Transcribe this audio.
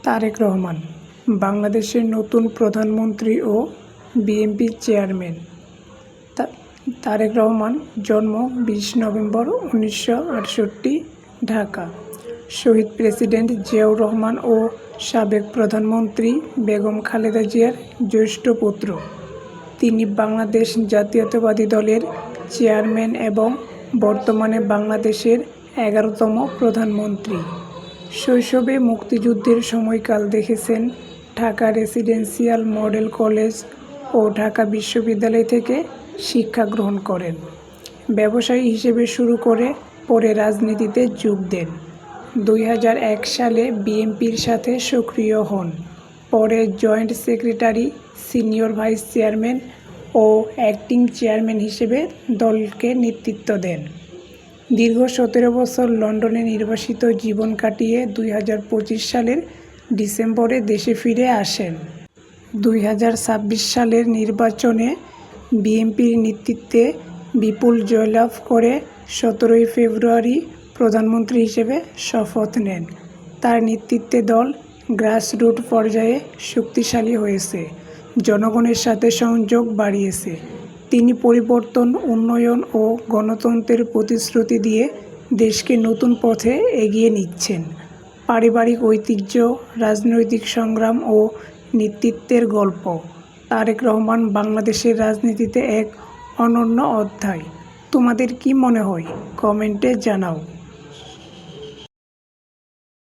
তারেক রহমান বাংলাদেশের নতুন প্রধানমন্ত্রী ও বিএনপির চেয়ারম্যান। তারেক রহমান জন্ম 20 নভেম্বর 1968, ঢাকা। শহীদ প্রেসিডেন্ট জিয়াউর রহমান ও সাবেক প্রধানমন্ত্রী বেগম খালেদা জিয়ার জ্যেষ্ঠ পুত্র। তিনি বাংলাদেশ জাতীয়তাবাদী দলের চেয়ারম্যান এবং বর্তমানে বাংলাদেশের 11তম প্রধানমন্ত্রী। শৈশবে মুক্তিযুদ্ধের সময়কাল দেখেছেন। ঢাকা রেসিডেন্সিয়াল মডেল কলেজ ও ঢাকা বিশ্ববিদ্যালয় থেকে শিক্ষা গ্রহণ করেন। ব্যবসায়ী হিসেবে শুরু করে পরে রাজনীতিতে যোগ দেন। 2001 সালে বিএনপির সাথে সক্রিয় হন। পরে joint secretary, senior vice chairman ও অ্যাক্টিং চেয়ারম্যান হিসেবে দলকে নেতৃত্ব দেন। দীর্ঘ 17 বছর লন্ডনে নির্বাসিত জীবন কাটিয়ে 2025 সালের ডিসেম্বরে দেশে ফিরে আসেন। 2026 সালের নির্বাচনে বিএনপির নেতৃত্বে বিপুল জয়লাভ করে 17 ফেব্রুয়ারি প্রধানমন্ত্রী হিসেবে শপথ নেন। তার নেতৃত্বে দল গ্রাসরুট পর্যায়ে শক্তিশালী হয়েছে, জনগণের সাথে সংযোগ বাড়িয়েছে। তিনি পরিবর্তন, উন্নয়ন ও গণতন্ত্রের প্রতিশ্রুতি দিয়ে দেশকে নতুন পথে এগিয়ে নিচ্ছেন। পারিবারিক ঐতিহ্য, রাজনৈতিক সংগ্রাম ও নেতৃত্বের গল্প। তারেক রহমান বাংলাদেশের রাজনীতিতে এক অনন্য অধ্যায়। তোমাদের কি মনে হয়? কমেন্টে জানাও।